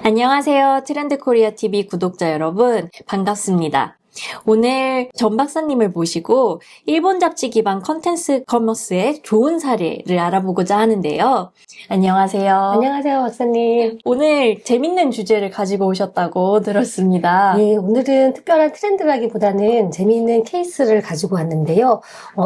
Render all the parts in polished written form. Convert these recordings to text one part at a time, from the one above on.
안녕하세요. 트렌드 코리아 TV 구독자 여러분, 반갑습니다. 오늘 전 박사님을 모시고 일본 잡지 기반 컨텐츠 커머스의 좋은 사례를 알아보고자 하는데요. 안녕하세요. 안녕하세요, 박사님. 오늘 재밌는 주제를 가지고 오셨다고 들었습니다. 네, 오늘은 특별한 트렌드라기보다는 재미있는 케이스를 가지고 왔는데요.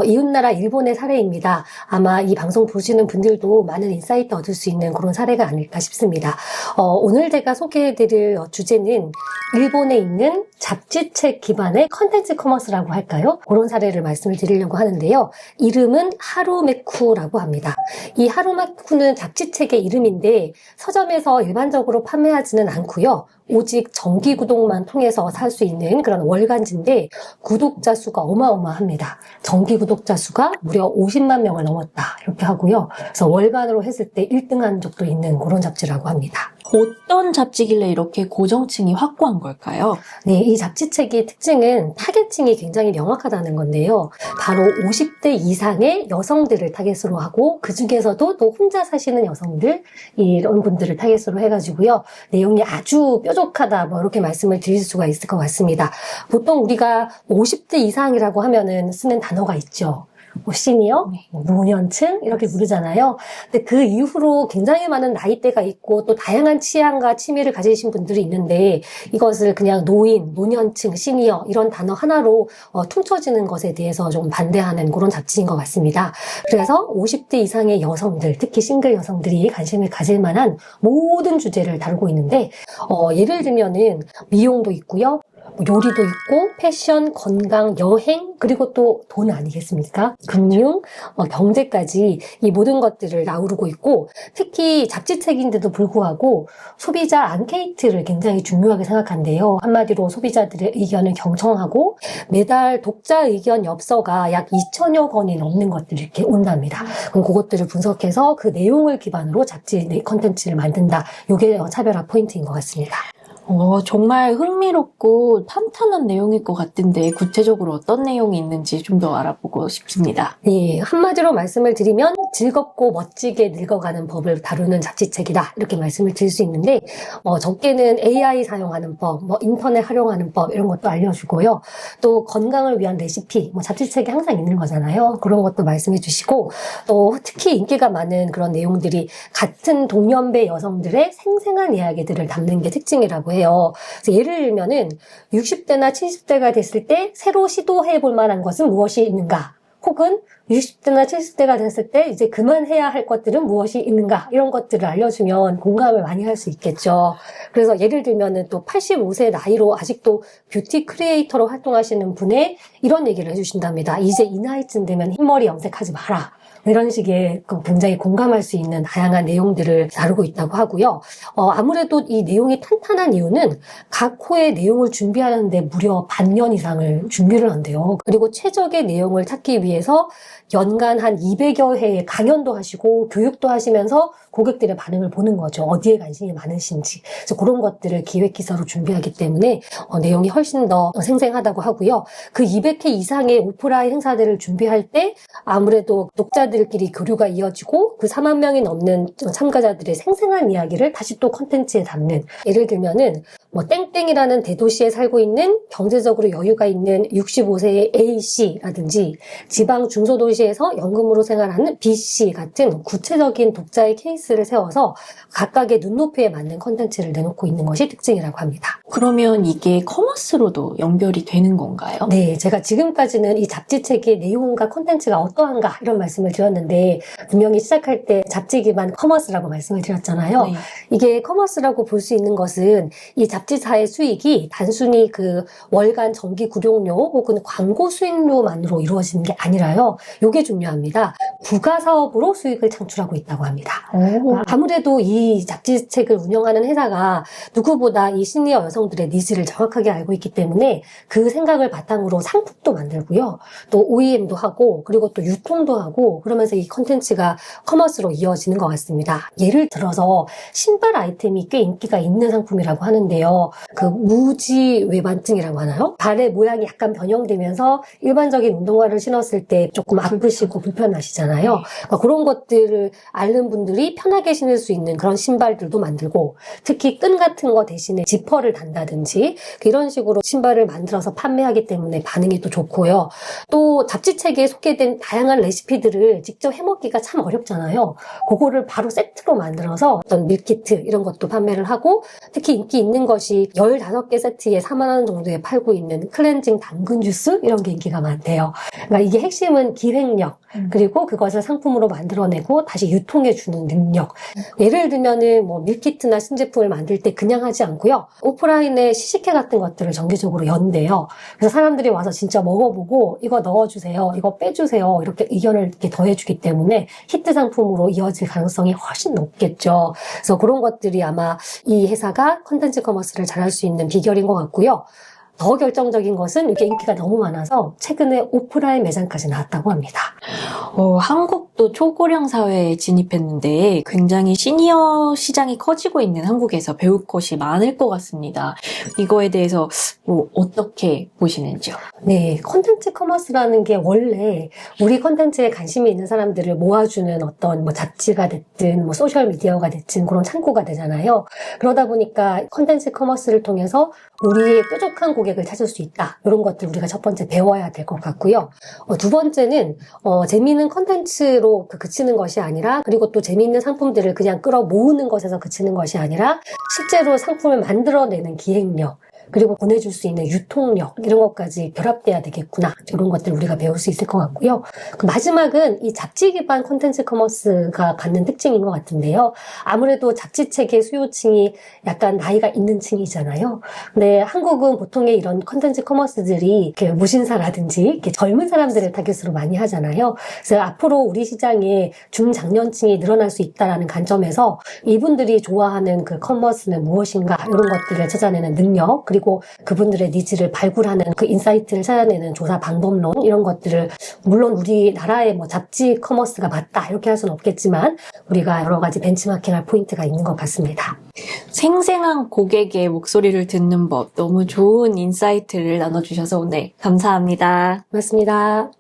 이웃나라 일본의 사례입니다. 아마 이 방송 보시는 분들도 많은 인사이트 얻을 수 있는 그런 사례가 아닐까 싶습니다. 오늘 제가 소개해드릴 주제는 일본에 있는 잡지책 기반의 컨텐츠 커머스라고 할까요? 그런 사례를 말씀을 드리려고 하는데요. 이름은 하루메쿠라고 합니다. 이 하루메쿠는 잡지책의 이름인데 서점에서 일반적으로 판매하지는 않고요. 오직 정기 구독만 통해서 살 수 있는 그런 월간지인데 구독자 수가 어마어마합니다. 정기 구독자 수가 무려 50만 명을 넘었다 이렇게 하고요. 그래서 월간으로 했을 때 1등한 적도 있는 그런 잡지라고 합니다. 어떤 잡지길래 이렇게 고정층이 확고한 걸까요? 네, 이 잡지책의 특징은 타겟층이 굉장히 명확하다는 건데요. 바로 50대 이상의 여성들을 타겟으로 하고 그 중에서도 또 혼자 사시는 여성들 이런 분들을 타겟으로 해가지고요. 내용이 아주 뾰족하다 뭐 이렇게 말씀을 드릴 수가 있을 것 같습니다. 보통 우리가 50대 이상이라고 하면은 쓰는 단어가 있죠. 시니어, 노년층 이렇게 부르잖아요. 근데 그 이후로 굉장히 많은 나이대가 있고 또 다양한 취향과 취미를 가지신 분들이 있는데 이것을 그냥 노인, 노년층, 시니어 이런 단어 하나로 퉁쳐지는 것에 대해서 좀 반대하는 그런 잡지인 것 같습니다. 그래서 50대 이상의 여성들, 특히 싱글 여성들이 관심을 가질 만한 모든 주제를 다루고 있는데 예를 들면은 미용도 있고요. 요리도 있고 패션, 건강, 여행, 그리고 또 돈 아니겠습니까? 금융, 경제까지 이 모든 것들을 아우르고 있고 특히 잡지책인데도 불구하고 소비자 앙케이트를 굉장히 중요하게 생각한대요. 한마디로 소비자들의 의견을 경청하고 매달 독자 의견 엽서가 약 2천여 건이 넘는 것들이 이렇게 온답니다. 그럼 그것들을 분석해서 그 내용을 기반으로 잡지 컨텐츠를 만든다. 이게 차별화 포인트인 것 같습니다. 정말 흥미롭고 탄탄한 내용일 것 같은데 구체적으로 어떤 내용이 있는지 좀 더 알아보고 싶습니다. 네, 한마디로 말씀을 드리면 즐겁고 멋지게 늙어가는 법을 다루는 잡지책이다 이렇게 말씀을 드릴 수 있는데 적게는 AI 사용하는 법, 인터넷 활용하는 법 이런 것도 알려주고요. 또 건강을 위한 레시피, 잡지책이 항상 있는 거잖아요. 그런 것도 말씀해 주시고 또 특히 인기가 많은 그런 내용들이 같은 동년배 여성들의 생생한 이야기들을 담는 게 특징이라고 해요. 그래서 예를 들면은 60대나 70대가 됐을 때 새로 시도해 볼 만한 것은 무엇이 있는가? 혹은 60대나 70대가 됐을 때 이제 그만해야 할 것들은 무엇이 있는가? 이런 것들을 알려주면 공감을 많이 할 수 있겠죠. 그래서 예를 들면은 또 85세 나이로 아직도 뷰티 크리에이터로 활동하시는 분의 이런 얘기를 해주신답니다. 이제 이 나이쯤 되면 흰머리 염색하지 마라. 이런 식의 굉장히 공감할 수 있는 다양한 내용들을 다루고 있다고 하고요. 아무래도 이 내용이 탄탄한 이유는 각 호의 내용을 준비하는데 무려 반년 이상을 준비를 한대요. 그리고 최적의 내용을 찾기 위해서 연간 한 200여 회의 강연도 하시고 교육도 하시면서 고객들의 반응을 보는 거죠. 어디에 관심이 많으신지. 그래서 그런 것들을 기획기사로 준비하기 때문에 내용이 훨씬 더 생생하다고 하고요. 그 200회 이상의 오프라인 행사들을 준비할 때 아무래도 독자들끼리 교류가 이어지고 그 4만 명이 넘는 참가자들의 생생한 이야기를 다시 또 콘텐츠에 담는 예를 들면은 땡땡이라는 대도시에 살고 있는 경제적으로 여유가 있는 65세의 A씨라든지 지방 중소도시에서 연금으로 생활하는 B씨 같은 구체적인 독자의 케이스를 세워서 각각의 눈높이에 맞는 콘텐츠를 내놓고 있는 것이 특징이라고 합니다. 그러면 이게 커머스로도 연결이 되는 건가요? 네, 제가 지금까지는 이 잡지책의 내용과 콘텐츠가 어떠한가 이런 말씀을 드렸는데 분명히 시작할 때 잡지 기반 커머스라고 말씀을 드렸잖아요. 네. 이게 커머스라고 볼 수 있는 것은 이 잡지사의 수익이 단순히 그 월간 정기 구독료 혹은 광고 수익료만으로 이루어지는 게 아니라요. 이게 중요합니다. 부가사업으로 수익을 창출하고 있다고 합니다. 아무래도 이 잡지책을 운영하는 회사가 누구보다 이 시니어 여성들의 니즈를 정확하게 알고 있기 때문에 그 생각을 바탕으로 상품도 만들고요. 또 OEM도 하고 그리고 또 유통도 하고 그러면서 이 컨텐츠가 커머스로 이어지는 것 같습니다. 예를 들어서 신발 아이템이 꽤 인기가 있는 상품이라고 하는데요. 그 무지 외반증이라고 하나요? 발의 모양이 약간 변형되면서 일반적인 운동화를 신었을 때 조금 아프시고 불편하시잖아요. 그러니까 그런 것들을 앓는 분들이 편하게 신을 수 있는 그런 신발들도 만들고, 특히 끈 같은 거 대신에 지퍼를 단다든지 이런 식으로 신발을 만들어서 판매하기 때문에 반응이 또 좋고요. 또 잡지책에 소개된 다양한 레시피들을 직접 해먹기가 참 어렵잖아요. 그거를 바로 세트로 만들어서 어떤 밀키트 이런 것도 판매를 하고, 특히 인기 있는 것이 15개 세트에 4만 원 정도에 팔고 있는 클렌징 당근 주스 이런 게 인기가 많대요. 그러니까 이게 핵심은 기획력, 그리고 그것을 상품으로 만들어내고 다시 유통해주는 능력. 예를 들면은 뭐 밀키트나 신제품을 만들 때 그냥 하지 않고요. 오프라인에 시식회 같은 것들을 정기적으로 연대요. 그래서 사람들이 와서 진짜 먹어보고 이거 넣어주세요, 이거 빼주세요 이렇게 의견을 이렇게 더해주기 때문에 히트 상품으로 이어질 가능성이 훨씬 높겠죠. 그래서 그런 것들이 아마 이 회사가 컨텐츠 커머스를 잘할 수 있는 비결인 것 같고요. 더 결정적인 것은 이게 인기가 너무 많아서 최근에 오프라인 매장까지 나왔다고 합니다. 한국도 초고령 사회에 진입했는데 굉장히 시니어 시장이 커지고 있는 한국에서 배울 것이 많을 것 같습니다. 이거에 대해서 어떻게 보시는지요? 네, 콘텐츠 커머스라는 게 원래 우리 콘텐츠에 관심이 있는 사람들을 모아주는 어떤 뭐 잡지가 됐든 뭐 소셜 미디어가 됐든 그런 창구가 되잖아요. 그러다 보니까 콘텐츠 커머스를 통해서 우리의 뾰족한 고객을 찾을 수 있다. 이런 것들 우리가 첫 번째 배워야 될 것 같고요. 두 번째는 재미있는 콘텐츠로 그치는 것이 아니라, 그리고 또 재미있는 상품들을 그냥 끌어 모으는 것에서 그치는 것이 아니라 실제로 상품을 만들어내는 기획력, 그리고 보내줄 수 있는 유통력, 이런 것까지 결합돼야 되겠구나. 이런 것들 우리가 배울 수 있을 것 같고요. 그 마지막은 이 잡지 기반 콘텐츠 커머스가 갖는 특징인 것 같은데요. 아무래도 잡지책의 수요층이 약간 나이가 있는 층이잖아요. 근데 한국은 보통의 이런 콘텐츠 커머스들이 이렇게 무신사라든지 이렇게 젊은 사람들을 타깃으로 많이 하잖아요. 그래서 앞으로 우리 시장에 중장년층이 늘어날 수 있다는 관점에서 이분들이 좋아하는 그 커머스는 무엇인가, 이런 것들을 찾아내는 능력, 그리고 그분들의 니즈를 발굴하는 그 인사이트를 찾아내는 조사 방법론, 이런 것들을, 물론 우리나라의 뭐 잡지 커머스가 맞다 이렇게 할 수는 없겠지만 우리가 여러 가지 벤치마킹할 포인트가 있는 것 같습니다. 생생한 고객의 목소리를 듣는 법, 너무 좋은 인사이트를 나눠주셔서 오늘 감사합니다. 고맙습니다.